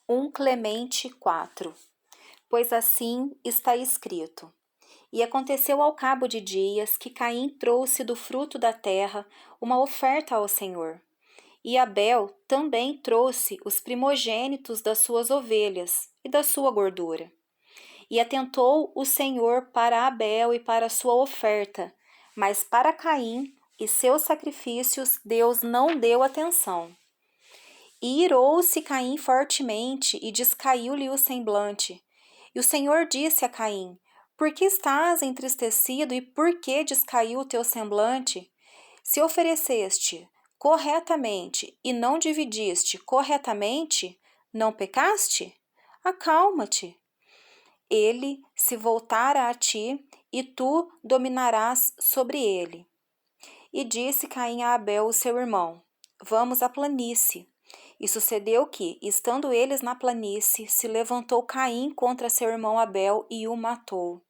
1 Clemente 4. Pois assim está escrito: E aconteceu ao cabo de dias que Caim trouxe do fruto da terra uma oferta ao Senhor. E Abel também trouxe os primogênitos das suas ovelhas e da sua gordura. E atentou o Senhor para Abel e para a sua oferta, mas para Caim e seus sacrifícios Deus não deu atenção. E irou-se Caim fortemente e descaiu-lhe o semblante. E o Senhor disse a Caim: Por que estás entristecido e por que descaiu o teu semblante? Se ofereceste corretamente e não dividiste corretamente, não pecaste? Acalma-te. Ele se voltará a ti e tu dominarás sobre ele. E disse Caim a Abel, o seu irmão: Vamos à planície. E sucedeu que, estando eles na planície, se levantou Caim contra seu irmão Abel e o matou.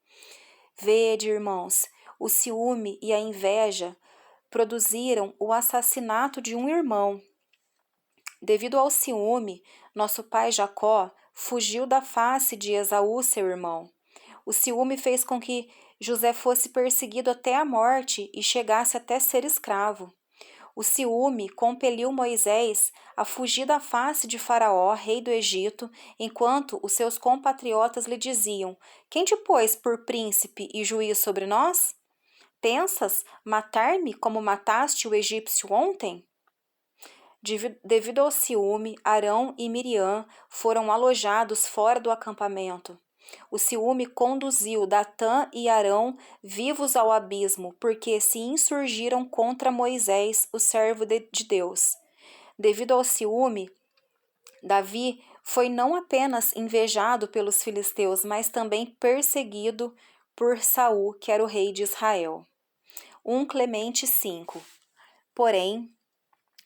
Vede, irmãos, o ciúme e a inveja produziram o assassinato de um irmão. Devido ao ciúme, nosso pai Jacó fugiu da face de Esaú, seu irmão. O ciúme fez com que José fosse perseguido até a morte e chegasse até ser escravo. O ciúme compeliu Moisés a fugir da face de Faraó, rei do Egito, enquanto os seus compatriotas lhe diziam: Quem te pôs por príncipe e juiz sobre nós? Pensas matar-me como mataste o egípcio ontem? Devido ao ciúme, Arão e Miriam foram alojados fora do acampamento. O ciúme conduziu Datã e Arão vivos ao abismo, porque se insurgiram contra Moisés, o servo de Deus. Devido ao ciúme, Davi foi não apenas invejado pelos filisteus, mas também perseguido por Saul, que era o rei de Israel. 1 Clemente 5. Porém,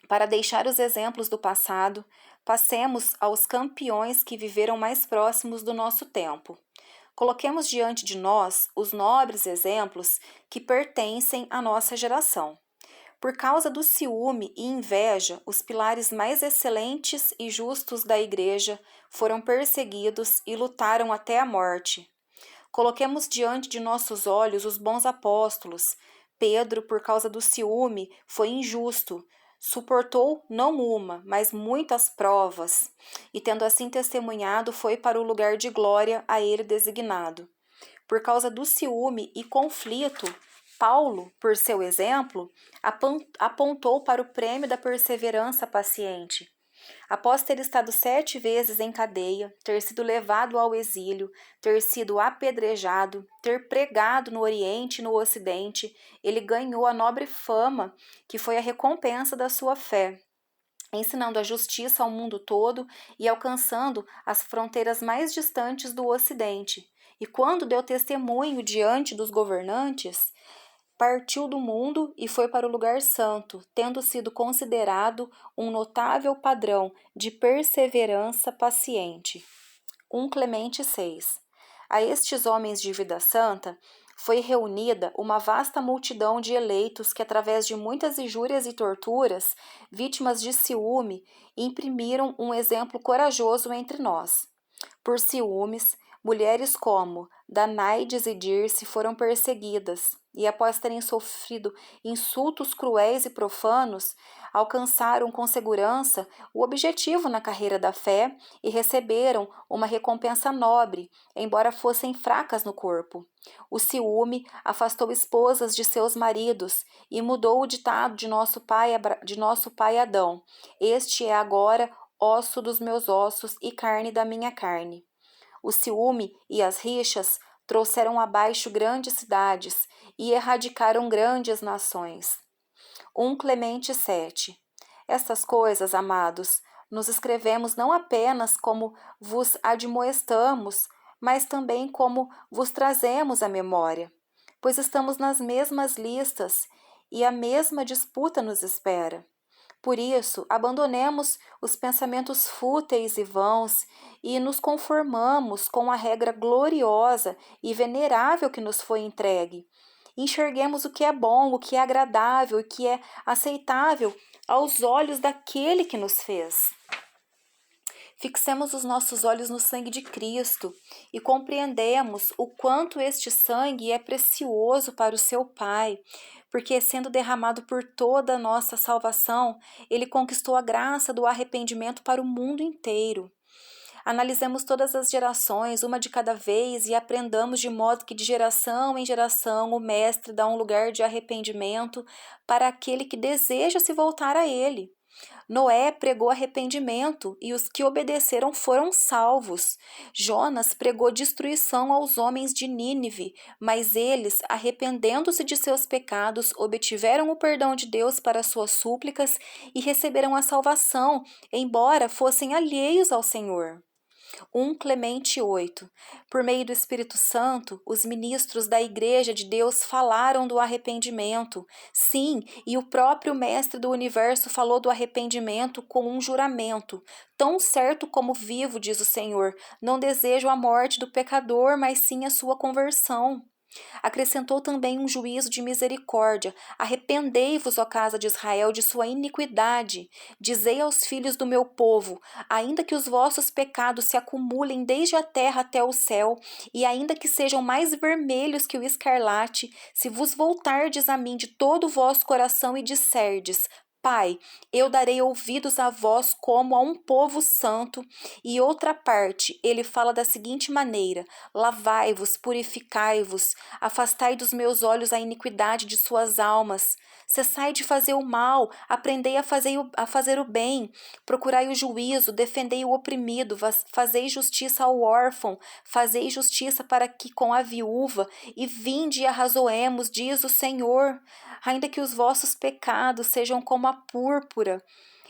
para deixar os exemplos do passado, passemos aos campeões que viveram mais próximos do nosso tempo. Coloquemos diante de nós os nobres exemplos que pertencem à nossa geração. Por causa do ciúme e inveja, os pilares mais excelentes e justos da Igreja foram perseguidos e lutaram até a morte. Coloquemos diante de nossos olhos os bons apóstolos. Pedro, por causa do ciúme, foi injusto. Suportou não uma, mas muitas provas, e tendo assim testemunhado, foi para o lugar de glória a ele designado. Por causa do ciúme e conflito, Paulo, por seu exemplo, apontou para o prêmio da perseverança paciente. Após ter estado 7 vezes em cadeia, ter sido levado ao exílio, ter sido apedrejado, ter pregado no Oriente e no Ocidente, ele ganhou a nobre fama, que foi a recompensa da sua fé, ensinando a justiça ao mundo todo e alcançando as fronteiras mais distantes do Ocidente. E quando deu testemunho diante dos governantes, partiu do mundo e foi para o lugar santo, tendo sido considerado um notável padrão de perseverança paciente. 1 Clemente 6. A estes homens de vida santa foi reunida uma vasta multidão de eleitos que, através de muitas injúrias e torturas, vítimas de ciúme, imprimiram um exemplo corajoso entre nós. Por ciúmes, mulheres como Danaides e Dirce foram perseguidas e, após terem sofrido insultos cruéis e profanos, alcançaram com segurança o objetivo na carreira da fé e receberam uma recompensa nobre, embora fossem fracas no corpo. O ciúme afastou esposas de seus maridos e mudou o ditado de nosso pai Adão: Este é agora osso dos meus ossos e carne da minha carne. O ciúme e as rixas trouxeram abaixo grandes cidades e erradicaram grandes nações. 1 Clemente 7. Estas coisas, amados, nos escrevemos não apenas como vos admoestamos, mas também como vos trazemos à memória, pois estamos nas mesmas listas e a mesma disputa nos espera. Por isso, abandonemos os pensamentos fúteis e vãos e nos conformamos com a regra gloriosa e venerável que nos foi entregue. Enxerguemos o que é bom, o que é agradável e o que é aceitável aos olhos daquele que nos fez. Fixemos os nossos olhos no sangue de Cristo e compreendemos o quanto este sangue é precioso para o seu Pai, porque sendo derramado por toda a nossa salvação, ele conquistou a graça do arrependimento para o mundo inteiro. Analisemos todas as gerações, uma de cada vez, e aprendamos de modo que de geração em geração o Mestre dá um lugar de arrependimento para aquele que deseja se voltar a ele. Noé pregou arrependimento e os que obedeceram foram salvos. Jonas pregou destruição aos homens de Nínive, mas eles, arrependendo-se de seus pecados, obtiveram o perdão de Deus para suas súplicas e receberam a salvação, embora fossem alheios ao Senhor. 1 Clemente 8. Por meio do Espírito Santo, os ministros da Igreja de Deus falaram do arrependimento. Sim, e o próprio Mestre do Universo falou do arrependimento com um juramento. Tão certo como vivo, diz o Senhor, não desejo a morte do pecador, mas sim a sua conversão. Acrescentou também um juízo de misericórdia. Arrependei-vos, ó casa de Israel, de sua iniquidade. Dizei aos filhos do meu povo, ainda que os vossos pecados se acumulem desde a terra até o céu, e ainda que sejam mais vermelhos que o escarlate, se vos voltardes a mim de todo o vosso coração e disserdes, Pai, eu darei ouvidos a vós como a um povo santo. E outra parte, ele fala da seguinte maneira: lavai-vos, purificai-vos, afastai dos meus olhos a iniquidade de suas almas. Cessai de fazer o mal, aprendei a fazer o bem. Procurai o juízo, defendei o oprimido, fazei justiça ao órfão, fazei justiça para que com a viúva, e vinde e arrazoemos, diz o Senhor. Ainda que os vossos pecados sejam como a púrpura,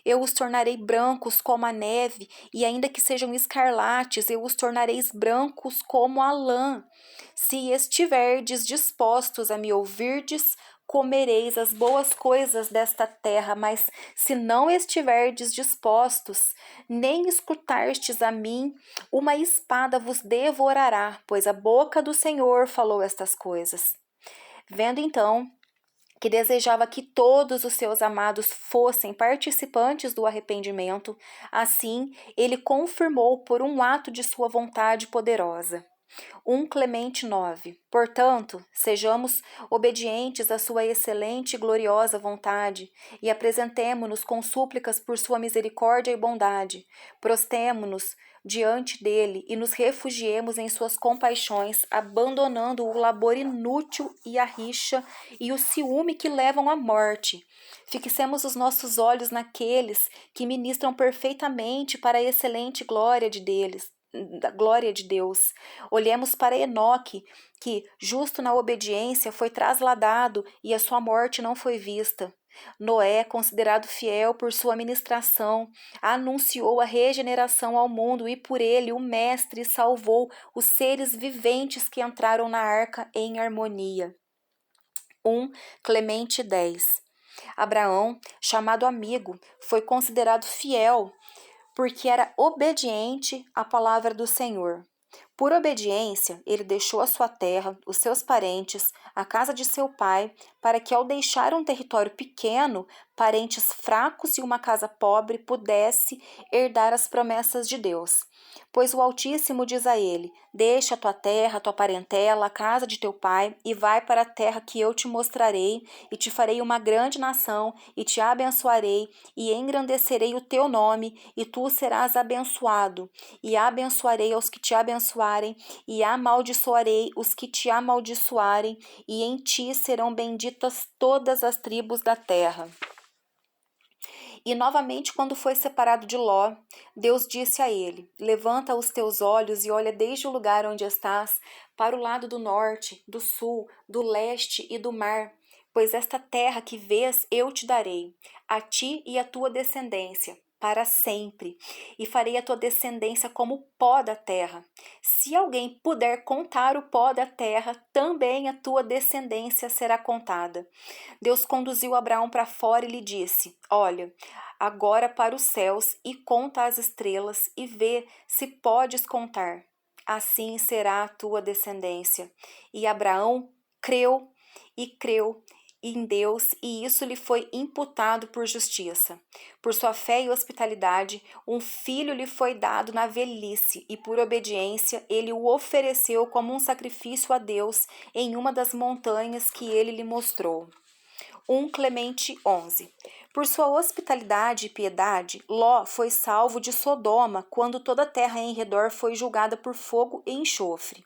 eu os tornarei brancos como a neve, e ainda que sejam escarlates, eu os tornareis brancos como a lã. Se estiverdes dispostos a me ouvirdes, comereis as boas coisas desta terra, mas se não estiverdes dispostos, nem escutardes a mim, uma espada vos devorará, pois a boca do Senhor falou estas coisas. Vendo então que desejava que todos os seus amados fossem participantes do arrependimento, assim ele confirmou por um ato de sua vontade poderosa. 1 Clemente 9. Portanto, sejamos obedientes à sua excelente e gloriosa vontade e apresentemo-nos com súplicas por sua misericórdia e bondade. Prostemo-nos diante dele e nos refugiemos em suas compaixões, abandonando o labor inútil e a rixa e o ciúme que levam à morte. Fixemos os nossos olhos naqueles que ministram perfeitamente para a excelente glória da glória de Deus. Olhemos para Enoque, que, justo na obediência, foi trasladado e a sua morte não foi vista. Noé, considerado fiel por sua ministração, anunciou a regeneração ao mundo e por ele o Mestre salvou os seres viventes que entraram na arca em harmonia. 1 Clemente 10. Abraão, chamado amigo, foi considerado fiel porque era obediente à palavra do Senhor. Por obediência, ele deixou a sua terra, os seus parentes, a casa de seu pai, para que, ao deixar um território pequeno, parentes fracos e uma casa pobre, pudesse herdar as promessas de Deus. Pois o Altíssimo diz a ele: deixa a tua terra, a tua parentela, a casa de teu pai, e vai para a terra que eu te mostrarei, e te farei uma grande nação, e te abençoarei, e engrandecerei o teu nome, e tu serás abençoado, e abençoarei aos que te abençoarem, e amaldiçoarei os que te amaldiçoarem, e em ti serão benditas todas as tribos da terra. E novamente, quando foi separado de Ló, Deus disse a ele: levanta os teus olhos e olha desde o lugar onde estás, para o lado do norte, do sul, do leste e do mar, pois esta terra que vês eu te darei, a ti e à tua descendência, para sempre, e farei a tua descendência como o pó da terra. Se alguém puder contar o pó da terra, também a tua descendência será contada. Deus conduziu Abraão para fora e lhe disse: olha, agora para os céus e conta as estrelas e vê se podes contar. Assim será a tua descendência. E Abraão creu em Deus, e isso lhe foi imputado por justiça. Por sua fé e hospitalidade, um filho lhe foi dado na velhice, e por obediência ele o ofereceu como um sacrifício a Deus em uma das montanhas que ele lhe mostrou. 1 Clemente 11. Por sua hospitalidade e piedade, Ló foi salvo de Sodoma quando toda a terra em redor foi julgada por fogo e enxofre.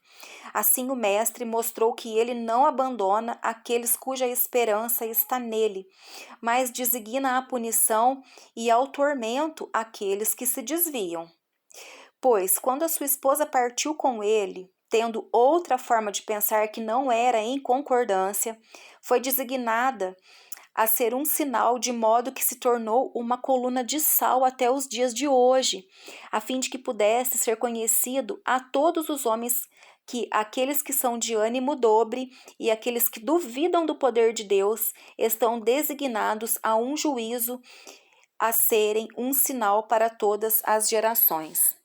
Assim o Mestre mostrou que ele não abandona aqueles cuja esperança está nele, mas designa a punição e ao tormento aqueles que se desviam. Pois, quando a sua esposa partiu com ele, tendo outra forma de pensar que não era em concordância, foi designada a ser um sinal, de modo que se tornou uma coluna de sal até os dias de hoje, a fim de que pudesse ser conhecido a todos os homens que aqueles que são de ânimo dobre e aqueles que duvidam do poder de Deus estão designados a um juízo, a serem um sinal para todas as gerações.